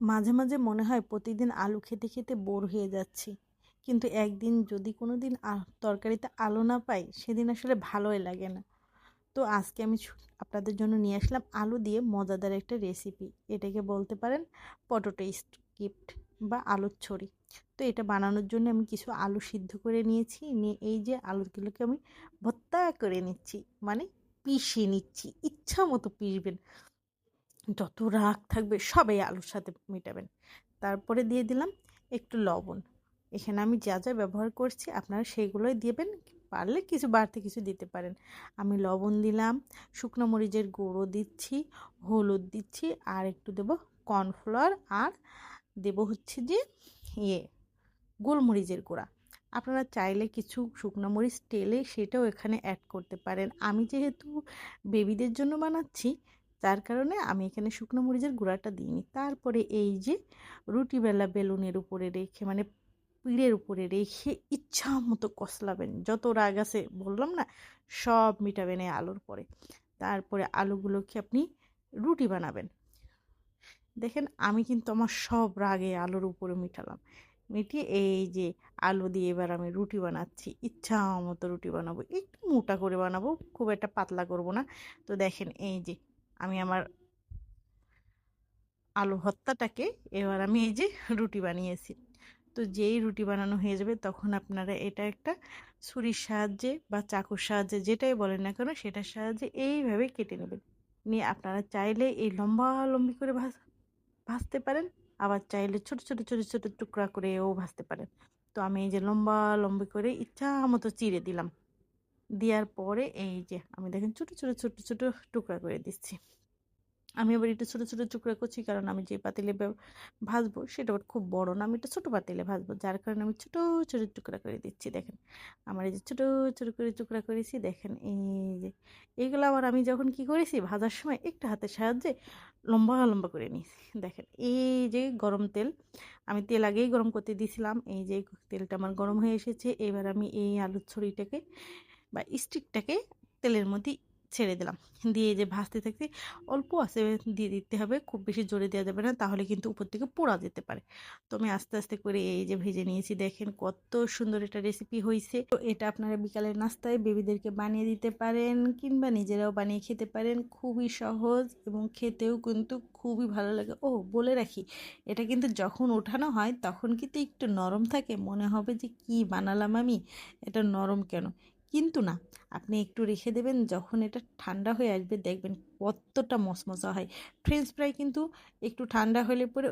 মাঝে মাঝে মনে হয় প্রতিদিন আলু খেতে খেতে বোর হয়ে যাচ্ছি, কিন্তু একদিন যদি কোনো দিন তরকারিতে আলু না পাই সেদিন আসলে ভালোই লাগে না। তো আজকে আমি আপনাদের জন্য নিয়ে আসলাম আলু দিয়ে মজাদার একটা রেসিপি। এটাকে বলতে পারেন পটেটো স্কিপড বা আলুর ছড়ি। তো এটা বানানোর জন্য আমি কিছু আলু সিদ্ধ করে নিয়েছি, নিয়ে এই যে আলুগুলোকে আমি ভর্তা করে নিচ্ছি, মানে পিষে নিচ্ছি। ইচ্ছা মতো পিষবেন, যত রাগ থাকবে সবাই আলুর সাথে মেটাবেন। তারপরে দিয়ে দিলাম একটু লবণ। এখানে আমি যা যা ব্যবহার করছি আপনারা সেগুলোই দিবেন, পারলে কিছু বাড়তি কিছু দিতে পারেন। আমি লবণ দিলাম, শুকনো মরিচের গুঁড়ো দিচ্ছি, হলুদ দিচ্ছি, আর একটু দেব কর্নফ্লাওয়ার, আর দেব হচ্ছে যে ইয়ে গোলমরিচের গুঁড়া। আপনারা চাইলে কিছু শুকনো মরিচ টেলে সেটাও এখানে অ্যাড করতে পারেন। আমি যেহেতু বেবিদের জন্য বানাচ্ছি, যার কারণে আমি এখানে শুকনো মরিচের গুঁড়াটা দিইনি। তারপরে এই যে রুটিবেলা বেলুনের উপরে রেখে, মানে পিঁড়ের উপরে রেখে ইচ্ছা মতো কষলাবেন, যত রাগ আছে বললাম না, সব মিটাবেন এই আলুর পরে। তারপরে আলুগুলোকে আপনি রুটি বানাবেন। দেখেন আমি কিন্তু আমার সব রাগে আলুর উপরে মিঠালাম, মিটিয়ে এই যে আলু দিয়ে এবার আমি রুটি বানাচ্ছি। ইচ্ছা মতো রুটি বানাবো, একটু মোটা করে বানাবো, খুব একটা পাতলা করব না। তো দেখেন এই যে আমি আমার আলু ভর্তাটাকে এবার আমি এই যে রুটি বানিয়েছি। তো যেই রুটি বানানো হয়ে যাবে তখন আপনারা এটা একটা ছুরির সাহায্যে বা চাকুর সাহায্যে, যেটাই বলেন না কেন, সেটার সাহায্যে এইভাবে কেটে নেবেন। নিয়ে আপনারা চাইলে এই লম্বা লম্বি করে ভাজতে পারেন, আবার চাইলে ছোট ছোট ছোট ছোট টুকরা করেও ভাজতে পারেন। তো আমি এই যে লম্বা লম্বি করে ইচ্ছা মতো চিড়ে দিলাম। দেওয়ার পরে এই যে আমি দেখেন ছোট ছোট ছোট ছোট টুকরা করে দিচ্ছি। আমি আবার একটু ছোট ছোট টুকরা করছি, কারণ আমি যে পাতিলে ভাজবো সেটা আবার খুব বড় না, আমি একটু ছোট পাতিলে ভাজবো, যার কারণে আমি ছোট ছোট টুকরা করে দিচ্ছি। দেখেন আমার এই যে ছোট ছোট করে টুকরা করেছি, দেখেন এই যে এইগুলো আবার আমি যখন কি করেছি ভাজার সময় একটু হাতের সাহায্যে লম্বা লম্বা করে নিয়েছি। দেখেন এই যে গরম তেল, আমি তেল আগেই গরম করতে দিয়েছিলাম, এই যে তেলটা আমার গরম হয়ে এসেছে। এবার আমি এই আলুর ছড়িটাকে বা স্টিকটাকে তেলের মধ্যে ছেড়ে দিলাম, দিয়ে যে ভাজতে থাকতে অল্প আঁচে দিয়ে দিতে হবে, খুব বেশি জোরে দেওয়া যাবে না, তাহলে কিন্তু উপর থেকে পোড়া যেতে পারে। তো আমি আস্তে আস্তে করে এই যে ভেজে নিয়েছি। দেখেন কত সুন্দর একটা রেসিপি হয়েছে। তো এটা আপনারা বিকালের নাস্তায় বেবিদেরকে বানিয়ে দিতে পারেন, কিংবা নিজেরাও বানিয়ে খেতে পারেন। খুবই সহজ এবং খেতেও কিন্তু খুবই ভালো লাগে। ও বলে রাখি, এটা কিন্তু যখন ওঠানো হয় তখন কিন্তু একটু নরম থাকে, মনে হবে যে কি বানালাম আমি, এটা নরম কেন, কিন্তু না, আপনি একটু রেখে দেবেন, যখন এটা ঠান্ডা হয়ে আসবে দেখবেন কতটা মচমচা হয়। ফ্রেঞ্চ ফ্রাই কিন্তু একটু ঠান্ডা হলে পরে